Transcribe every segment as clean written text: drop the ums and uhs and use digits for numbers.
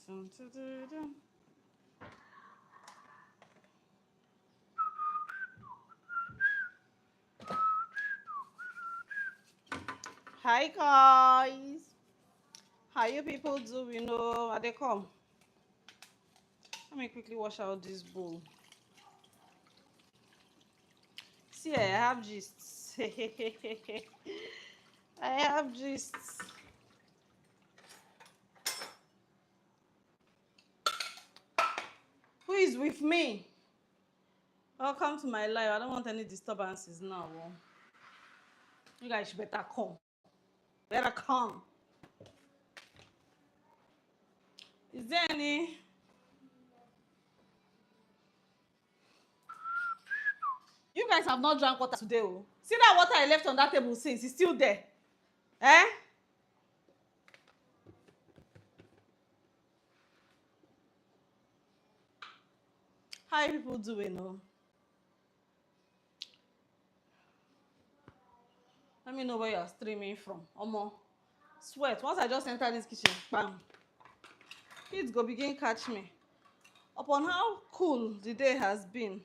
Dun, dun, dun, dun. Hi guys, how you people doing? Are they come? Let me quickly wash out this bowl. See, I have gists. I have gists. Who is with me? Welcome to my life. I don't want any disturbances now. You guys should better come. Better come. Is there any? You guys have not drank water today. Oh. See that water I left on that table since? It's still there. Eh? How are people doing? Oh? Let me know where you're streaming from. Omo. Sweat. Once I just enter this kitchen, bam. Kids go begin catch me. Upon how cool the day has been.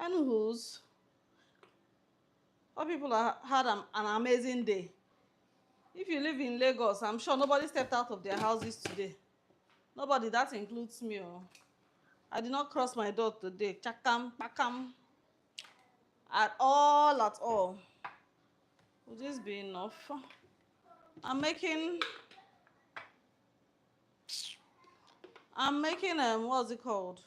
Anywho's, all people have had an amazing day. If you live in Lagos, I'm sure nobody stepped out of their houses today. Nobody, that includes me. Oh. I did not cross my door today. Chakam, pakam. At all, at all. Would this be enough? I'm making what's it called?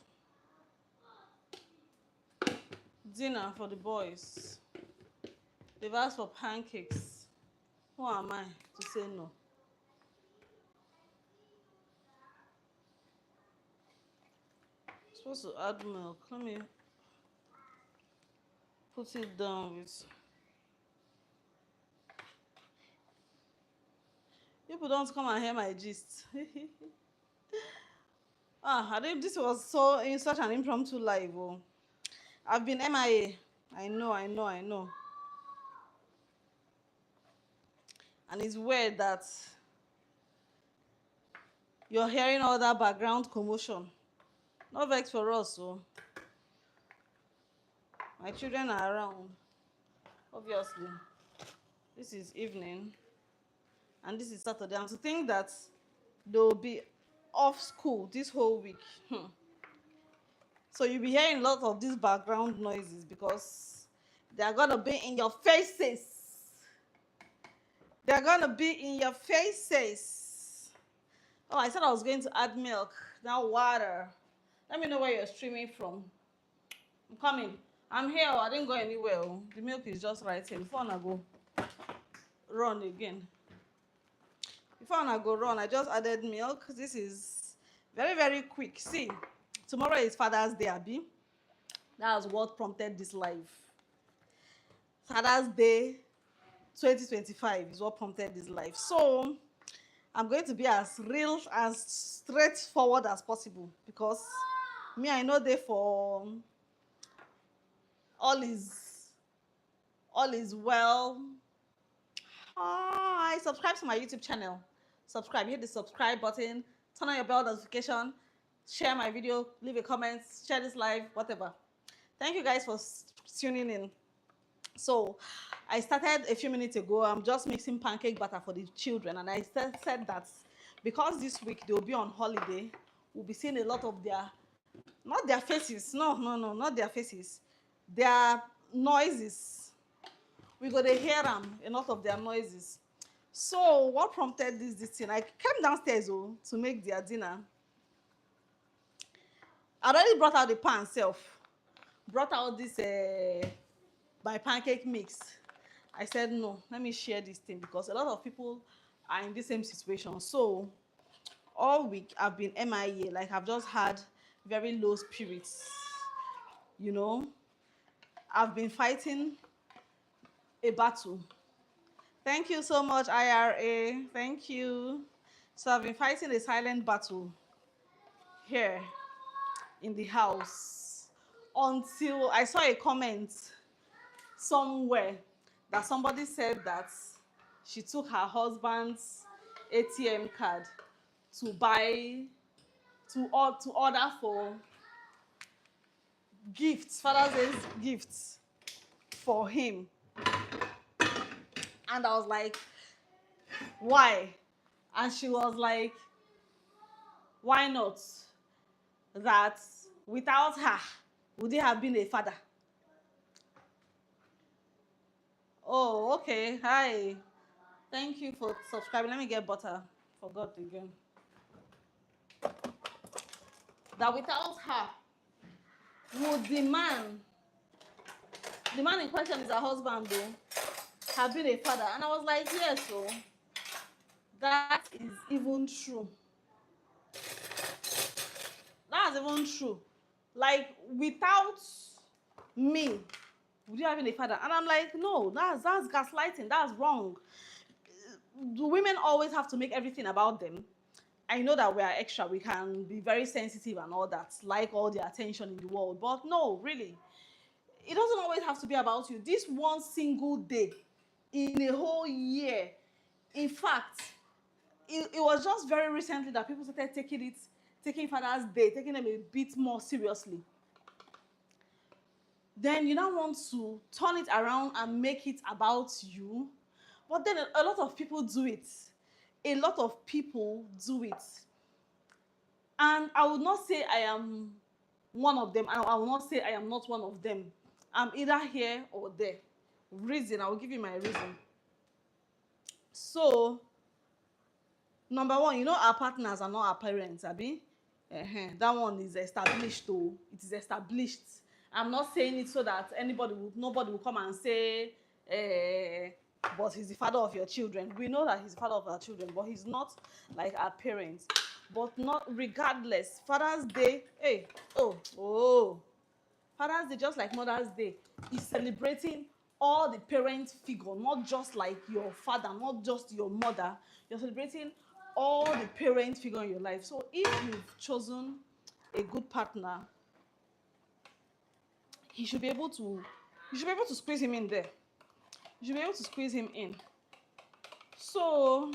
Dinner for the boys. They've asked for pancakes. Who am I to say no? I'm supposed to add milk. Let me put it down with. People don't come and hear my gist. I think this was so in such an impromptu live. Oh. I've been MIA. I know. And it's weird that you're hearing all that background commotion. No vex for us, so my children are around. Obviously, this is evening, and this is Saturday. And to think that they'll be off school this whole week. So you'll be hearing a lot of these background noises because they're gonna be in your faces. They're gonna be in your faces. Oh, I said I was going to add milk. Now water. Let me know where you're streaming from. I'm coming. I'm here. I didn't go anywhere. The milk is just right here. Before I go run again. Before I go run, I just added milk. This is very, very quick. See, tomorrow is Father's Day, Abi. That's what prompted this live. Father's Day 2025 is what prompted this live. So I'm going to be as real, as straightforward as possible because me, I know they for all is well. Hi, subscribe to my YouTube channel. Subscribe, hit the subscribe button, turn on your bell notification, share my video, leave a comment, share this live, whatever. Thank you guys for tuning in. So I started a few minutes ago. I'm just mixing pancake batter for the children, and I said that because this week they'll be on holiday, we'll be seeing a lot of their, not their faces, no, not their faces, their noises. We're going to hear them, a lot of their noises. So what prompted this thing? I came downstairs to make their dinner. I already brought out the pan self, brought out this my pancake mix. I said no, let me share this thing because a lot of people are in the same situation. So all week I've been MIA, like I've just had very low spirits. You know, I've been fighting a battle. Thank you so much, IRA. Thank you. So I've been fighting a silent battle here in the house until I saw a comment somewhere that somebody said that she took her husband's ATM card to buy, to order for gifts, Father's Day gifts for him. And I was like, why? And she was like, why not? That without her, would he have been a father? Oh, okay. Hi. Thank you for subscribing. Let me get butter. Forgot again. That without her, would the man in question is her husband though, have been a father? And I was like, yes, so that is even true. That's even true. Like, without me, would you have been a father? And I'm like, no, that's gaslighting. That's wrong. Do women always have to make everything about them? I know that we are extra. We can be very sensitive and all that, like all the attention in the world. But no, really, it doesn't always have to be about you. This one single day in a whole year. In fact, it was just very recently that people started taking Father's Day, taking them a bit more seriously. Then you now want to turn it around and make it about you. But then a lot of people do it. A lot of people do it. And I would not say I am one of them. I will not say I am not one of them. I'm either here or there. Reason, I will give you my reason. So, number one, you know our partners are not our parents, abi? That one is established though. It is established. I'm not saying it so that nobody will come and say, but he's the father of your children. We know that he's the father of our children, but he's not like our parents. But not regardless, Father's Day, Father's Day, just like Mother's Day, is celebrating all the parent figure, not just like your father, not just your mother. You're celebrating all the parent figure in your life. So if you've chosen a good partner, you should be able to squeeze him in there. You should be able to squeeze him in. So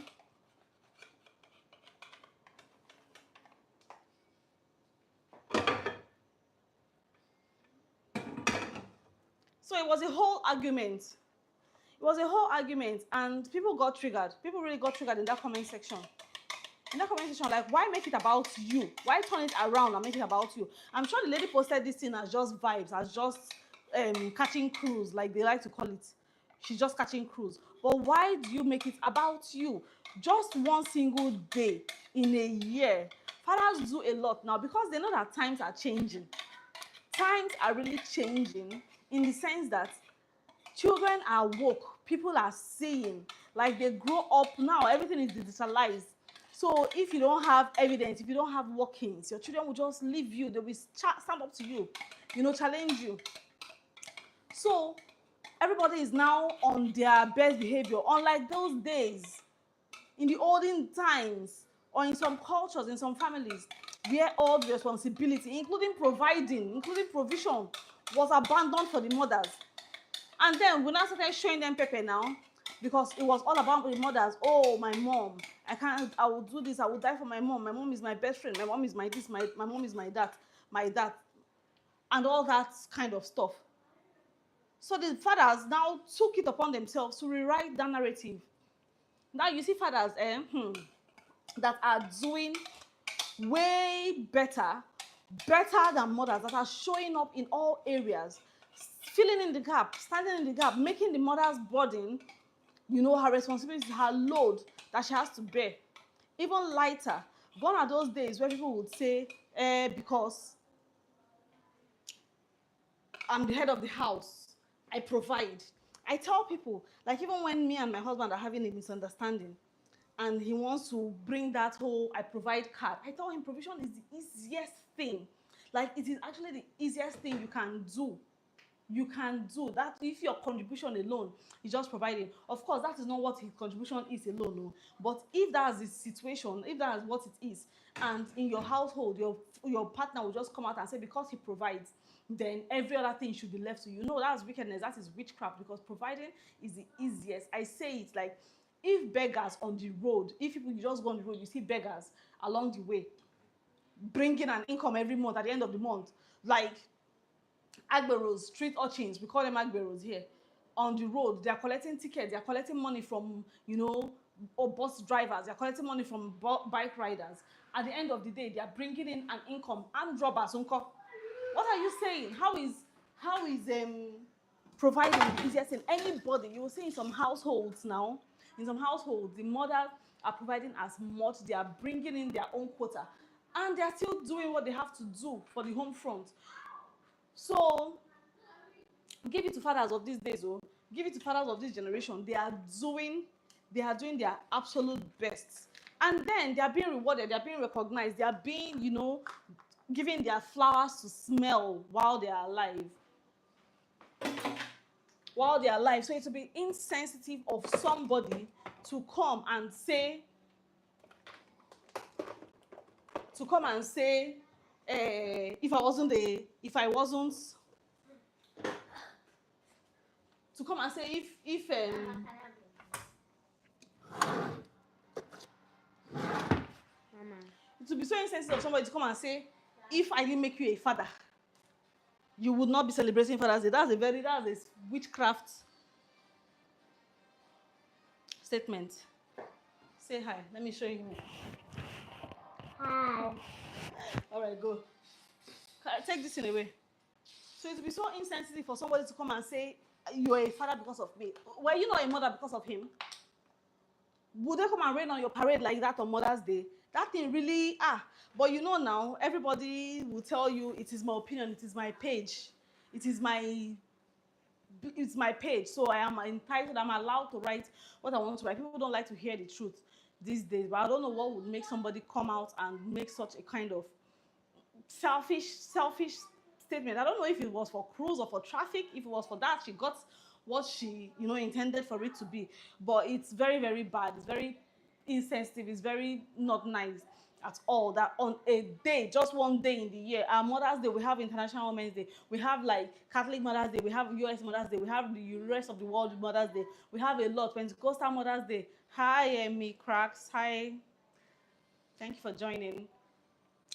it was a whole argument. It was a whole argument, and people got triggered. People really got triggered in that comment section. Like, why make it about you? Why turn it around and make it about you? I'm sure the lady posted this thing as just vibes, as just catching cruise, like they like to call it. She's just catching cruise. But why do you make it about you? Just one single day in a year. Fathers do a lot now because they know that times are changing. Times are really changing in the sense that children are woke. People are seeing. Like, they grow up now. Everything is digitalized. So if you don't have evidence, if you don't have workings, your children will just leave you. They will stand up to you, challenge you. So everybody is now on their best behavior. Unlike those days, in the olden times, or in some cultures, in some families, where all the responsibility, including provision, was abandoned for the mothers. And then we now started showing them pepper now, because it was all about the mothers. Oh, my mom, I will do this, I will die for my mom. My mom is my best friend. My mom is my this, my mom is my that, and all that kind of stuff. So the fathers now took it upon themselves to rewrite that narrative. Now you see fathers that are doing way better than mothers, that are showing up in all areas, filling in the gap, standing in the gap, making the mother's burden, her responsibility, her load that she has to bear, even lighter. Gone are those days where people would say, because I'm the head of the house, I provide. I tell people, like, even when me and my husband are having a misunderstanding and he wants to bring that whole I provide card, I tell him provision is the easiest thing. Like, it is actually the easiest thing you can do. You can do that if your contribution alone is just providing. Of course, that is not what his contribution is alone, no. But if that's the situation, if that is what it is, and in your household, your partner will just come out and say because he provides, then every other thing should be left to you. No, that's wickedness. That is witchcraft, because providing is the easiest. I say it like, if beggars on the road, if people, you just go on the road, you see beggars, along the way, bringing an income every month at the end of the month. Like agberos, street urchins, we call them agberos here. On the road, they are collecting tickets, they are collecting money from, or bus drivers, they are collecting money from bike riders. At the end of the day, they are bringing in an income. Armed robbers, unko. What are you saying? How is providing the easiest thing? Anybody, you will see in some households now, in some households, the mothers are providing as much, they are bringing in their own quota, and they are still doing what they have to do for the home front. So give it to fathers of these days, oh, give it to fathers of this generation. They are doing their absolute best, and then they are being rewarded, they are being recognized, they are being, giving their flowers to smell while they are alive. So it will be insensitive of somebody to come and say, if I wasn't to come and say if it would be so insensitive of somebody to come and say, if I didn't make you a father, you would not be celebrating Father's Day. That's a witchcraft statement. Say hi. Let me show you. Hi. All right, go. Take this thing away. So it would be so insensitive for somebody to come and say, you're a father because of me. Were you not a mother because of him? Would they come and rain on your parade like that on Mother's Day? That thing really, but now, everybody will tell you, it is my opinion, it is my page. It's my page, so I am entitled, I'm allowed to write what I want to write. People don't like to hear the truth these days, but I don't know what would make somebody come out and make such a kind of selfish statement. I don't know if it was for cruise or for traffic. If it was for that, she got what she intended for it to be. But it's very, very bad. It's very insensitive. It's very not nice at all that on a day, just one day in the year, our Mother's Day, we have International Women's Day, we have like Catholic Mother's Day, we have US Mother's Day, we have the rest of the world Mother's Day, we have a lot. Pentecostal Mother's Day. Hi, me cracks. Hi, thank you for joining.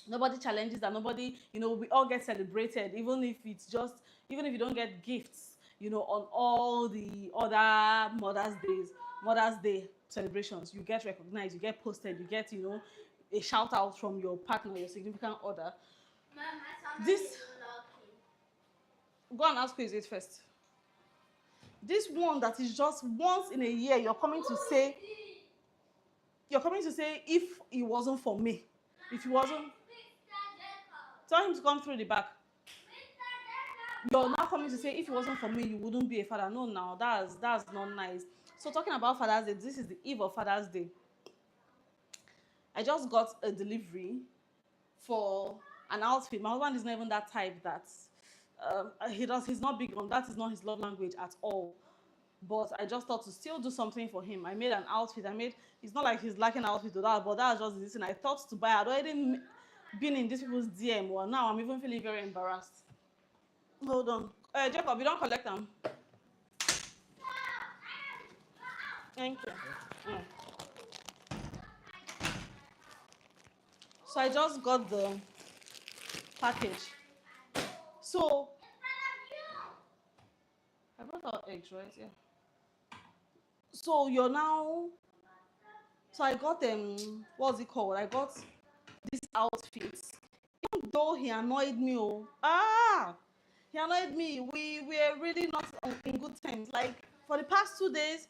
Nobody challenges that. Nobody, we all get celebrated, even if you don't get gifts, on all the other Mother's Day celebrations, you get recognized, you get posted, you get, a shout out from your partner, your significant other. This, go and ask who is it first. This one that is just once in a year, you're coming to say, if it wasn't for me, if it wasn't, tell him to come through the back. You're now coming to say, if it wasn't for me, you wouldn't be a father. No, now that's not nice. So talking about Father's Day, this is the eve of Father's Day. I just got a delivery for an outfit. My husband is not even that type that he's not big on that. Is not his love language at all. But I just thought to still do something for him. I made an outfit. It's not like he's lacking outfit to that, but that's just this thing. I thought to buy. I'd already been in these people's DM. Well, now I'm even feeling very embarrassed. Hold on. Jacob, you don't collect them. Thank you. So I just got the package. So I brought out eggs, right? Yeah. So so I got what's it called? I got this outfit. Even though he annoyed me, he annoyed me. We were really not in good terms. Like for the past 2 days,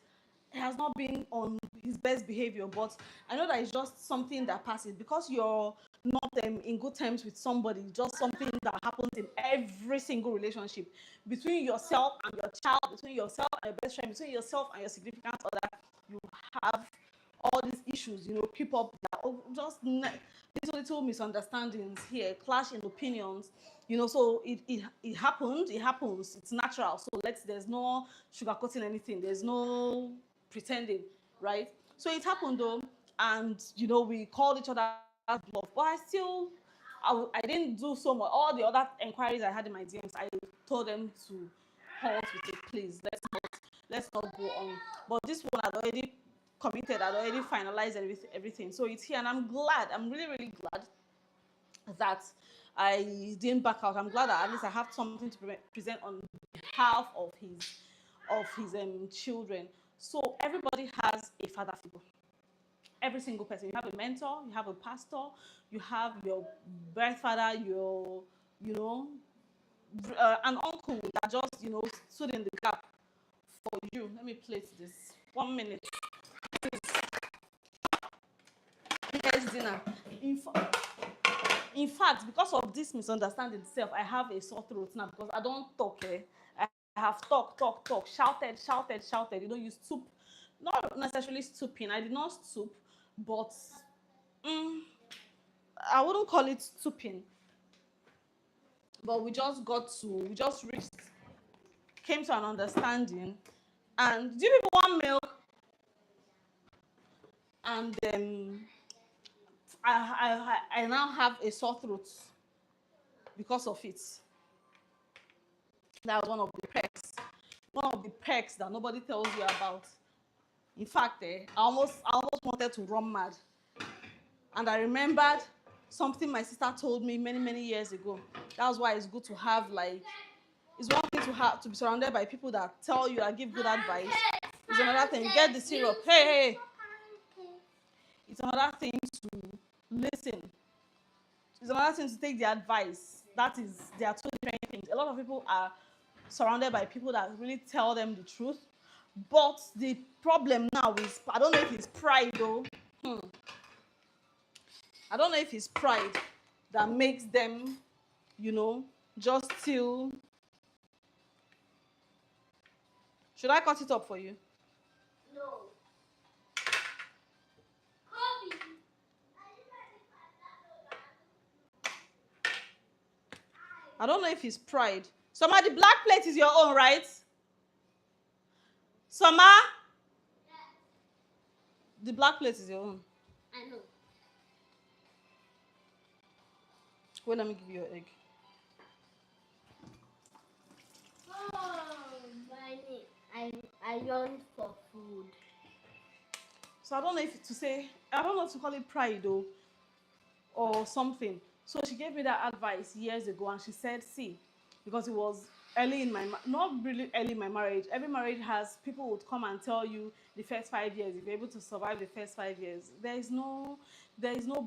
he has not been on his best behavior, but I know that it's just something that passes because you're not in good terms with somebody. Just something that happens in every single relationship between yourself and your child, between yourself and your best friend, between yourself and your significant other. You have all these issues, creep up, just little misunderstandings here, clash in opinions, so it happened, it happens, it's natural. So there's no sugarcoating anything, there's no pretending, right? So it happened though, and we called each other bluff, but I didn't do so much. All the other inquiries I had in my DMs, I told them to halt with it, please. Let's not go on. But this one had already committed. I'd already finalized everything. So it's here, and I'm glad. I'm really, really glad that I didn't back out. I'm glad that at least I have something to present on behalf of his children. So everybody has a father figure. Every single person. You have a mentor, you have a pastor, you have your birth father, your, an uncle that just, stood in the gap for you. Let me place this. 1 minute. Here's dinner. In fact, because of this misunderstanding itself, I have a sore throat now because I don't talk. I have talk, shouted. You stoop. Not necessarily stooping. I did not stoop, but I wouldn't call it stooping. But we just came to an understanding. And do you people want milk? And I now have a sore throat because of it. That was one of the perks. One of the perks that nobody tells you about. In fact, I almost wanted to run mad. And I remembered something my sister told me many, many years ago. That's why it's good to have, it's one thing to be surrounded by people that tell you and give good advice. It's another thing. Get the syrup. Hey. It's another thing to listen. It's another thing to take the advice. There are two different things. A lot of people are surrounded by people that really tell them the truth. But the problem now is, I don't know if it's pride though. I don't know if it's pride that makes them, just still. Should I cut it up for you? No. I don't know if it's pride. Summer, the black plate is your own, right? Summer? Yes. The black plate is your own. I know. Wait, let me give you your egg. I yearned for food. So I don't know if to call it pride though, or something. So she gave me that advice years ago, and she said, see, because it was early in not really early in my marriage. Every marriage has, people would come and tell you the first 5 years, if you're able to survive the first 5 years. There is no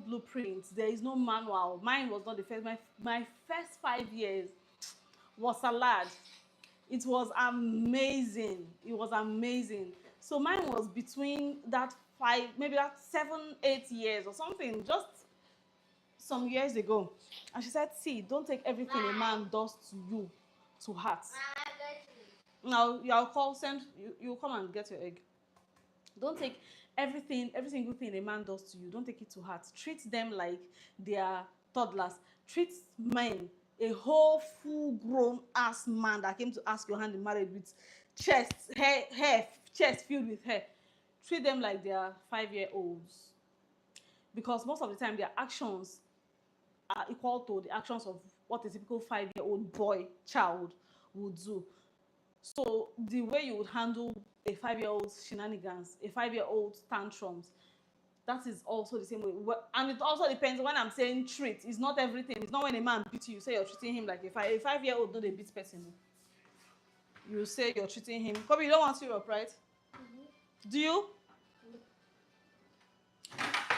blueprint. There is no manual. Mine was not the first. My first 5 years was salad. It was amazing. So mine was between that 7, 8 years or something, just some years ago. And she said, see, don't take everything a man does to you to heart. Now, you'll come and get your egg. Don't take every single thing a man does to you, don't take it to heart. Treat them like they are toddlers. Treat men, a whole full-grown ass man that came to ask your hand in marriage with chest filled with hair. Treat them like they are 5-year-olds. Because most of the time, their actions are equal to the actions of what a typical 5-year-old child would do. So the way you would handle a 5-year-old's shenanigans, a 5-year-old's tantrums, that is also the same way. And it also depends. When I'm saying treat, it's not everything. It's not when a man beats you say you're treating him like a 5-year-old. No, they beat person. You say you're treating him. Kobe, you don't want syrup, right? Mm-hmm. Do you?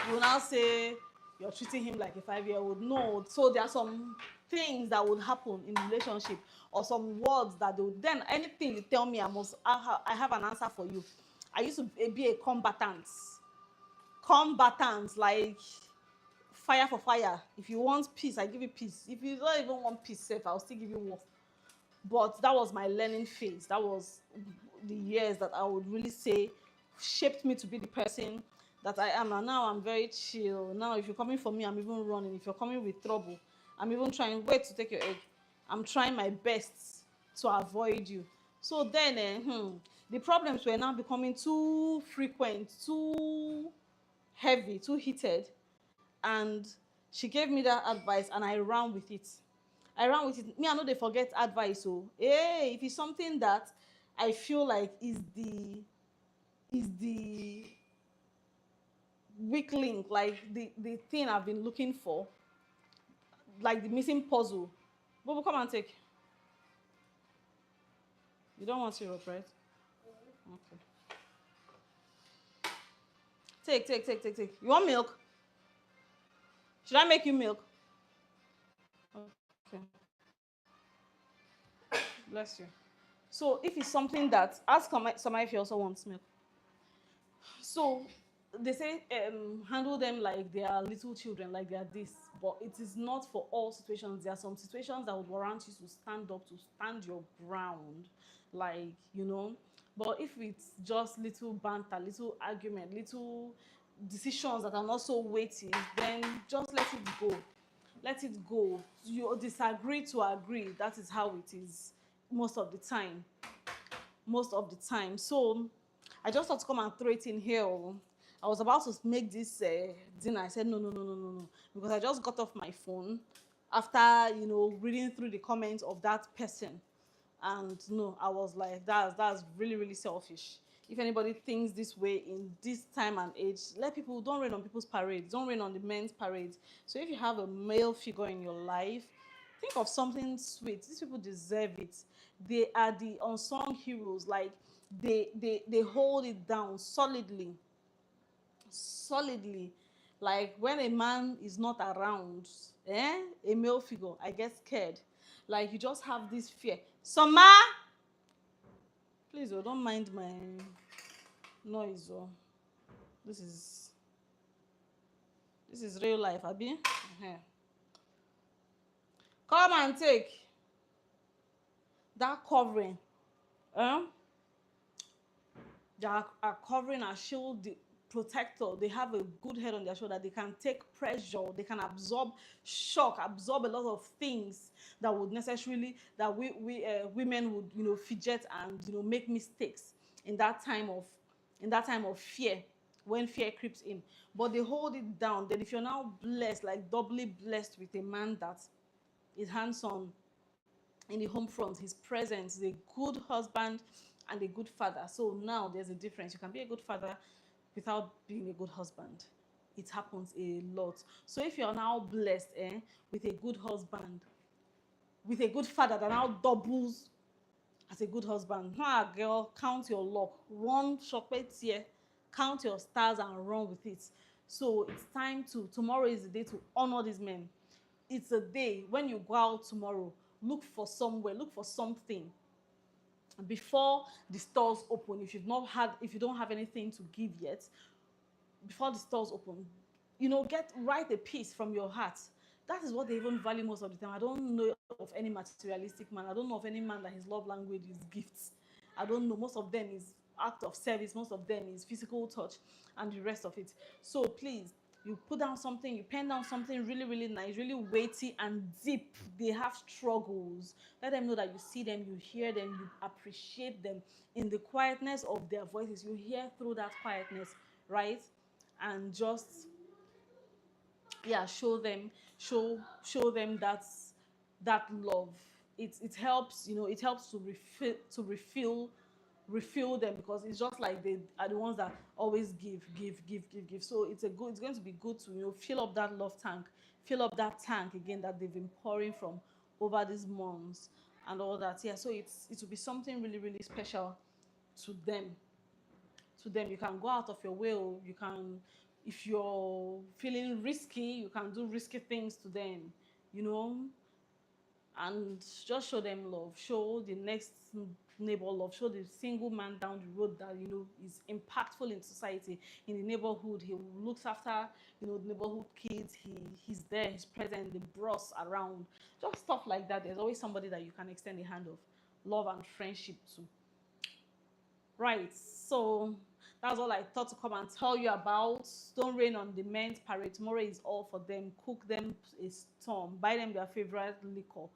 You will now say you're treating him like a 5-year-old. No. So there are some things that would happen in the relationship, or some words that they would, then anything you tell me, I have an answer for you. I used to be a combatant, like fire for fire. If you want peace, I give you peace. If you don't even want peace, safe, I'll still give you war. But that was my learning phase. That was the years that I would really say shaped me to be the person that I am. And now I'm very chill. Now if you're coming for me, I'm even running. If you're coming with trouble, I'm even trying, wait to take your egg. I'm trying my best to avoid you. So then, the problems were now becoming too frequent, too heavy, too heated. And she gave me that advice, and I ran with it. Me, I know they forget advice. So, if it's something that I feel like is the weak link, like the thing I've been looking for, like the missing puzzle. Bobo, come and take. You don't want syrup, right? Okay. Take. You want milk? Should I make you milk? Okay. Bless you. So if it's something that, ask Sama if he also wants milk. So they say handle them like they are little children, like they are this, but it is not for all situations. There are some situations that would warrant you to stand up, to stand your ground, like, you know. But if it's just little banter, little argument, little decisions that are not so weighty, then just let it go. Let it go. You disagree to agree. That is how it is most of the time. Most of the time. So I just thought to come and throw it in here. I was about to make this dinner. I said no, because I just got off my phone after, you know, reading through the comments of that person, and no, I was like, that's really really selfish. If anybody thinks this way in this time and age, let people, don't rain on people's parades, don't rain on the men's parades. So if you have a male figure in your life, think of something sweet. These people deserve it. They are the unsung heroes. Like they hold it down solidly, solidly. Like when a man is not around, a male figure, I get scared. Like you just have this fear. Summer, please, oh, don't mind my noise. Oh, this is this is real life, abi. Come and take that covering. Um, they are covering and shield, the protector. They have a good head on their shoulder. They can take pressure. They can absorb shock, absorb a lot of things that would necessarily, that we women would, you know, fidget and, you know, make mistakes in that time of, fear, when fear creeps in. But they hold it down. Then if you're now blessed, like doubly blessed with a man that is hands-on in the home front, his presence is a good husband and a good father. So now there's a difference. You can be a good father without being a good husband. It happens a lot. So if you're now blessed with a good husband, with a good father that now doubles as a good husband, girl, count your luck. Run shopet here, count your stars and run with it. So it's time to, tomorrow is the day to honor these men. It's a day when you go out tomorrow, look for somewhere, look for something before the stores open. If you don't have anything to give yet, before the stores open, you know, write a piece from your heart. That is what they even value most of the time. I don't know of any materialistic man. I don't know of any man that his love language is gifts. I don't know. Most of them is act of service. Most of them is physical touch, and the rest of it. So please, you put down something, you pen down something really really nice, really weighty and deep. They have struggles. Let them know that you see them, you hear them, you appreciate them. In the quietness of their voices, you hear through that quietness, right? And just, yeah, show them that love. It helps, you know, it helps to refill them, because it's just like they are the ones that always give. So it's going to be good to, you know, fill up that love tank, fill up that tank again that they've been pouring from over these months and all that. Yeah, so it will be something really really special to them. You can go out of your way. You can, if you're feeling risky, you can do risky things to them, you know, and just show them love. Show the next neighbor love. Show the single man down the road that, you know, is impactful in society, in the neighborhood. He looks after, you know, the neighborhood kids. He's there, he's present, the bros around, just stuff like that. There's always somebody that you can extend the hand of love and friendship to. Right, so that's all I thought to come and tell you about. Don't rain on the men's parade. Tomorrow is all for them. Cook them a storm. Buy them their favorite liquor.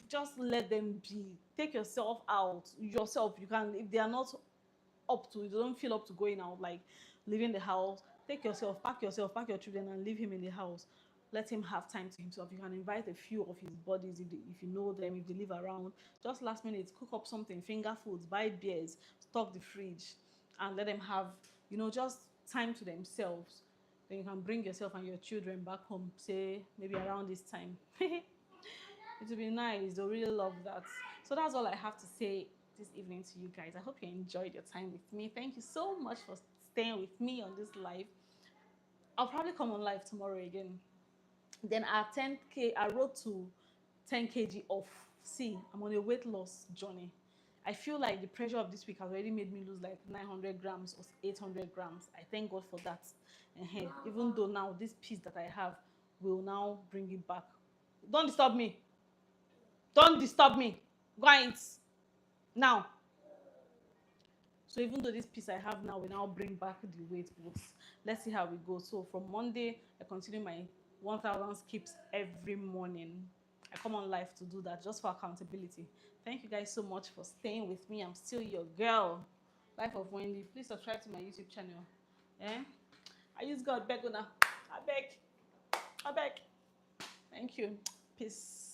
Just let them be. Take yourself out. Yourself, you can, if they are not up to, you don't feel up to going out, like leaving the house, take yourself, pack your children and leave him in the house. Let him have time to himself. You can invite a few of his buddies if you know them, if they live around. Just last minute, cook up something, finger foods, buy beers, stock the fridge, and let them have, you know, just time to themselves. Then you can bring yourself and your children back home, say maybe around this time. It will be nice. They'll really love that. So that's all I have to say this evening to you guys. I hope you enjoyed your time with me. Thank you so much for staying with me on this live. I'll probably come on live tomorrow again. Then our 10K, our road to 10 kg off. See, I'm on a weight loss journey. I feel like the pressure of this week has already made me lose like 900 grams or 800 grams. I thank God for that. Even though now this piece that I have will now bring it back. Don't disturb me. Don't disturb me. Go and eat now. So even though this piece I have now will now bring back the weight, but let's see how we go. So from Monday, I continue my 1,000 skips every morning. I come on live to do that just for accountability. Thank you guys so much for staying with me. I'm still your girl, Life of Wendy. Please subscribe to my YouTube channel. Eh? I use God beg now. I beg. Thank you. Peace.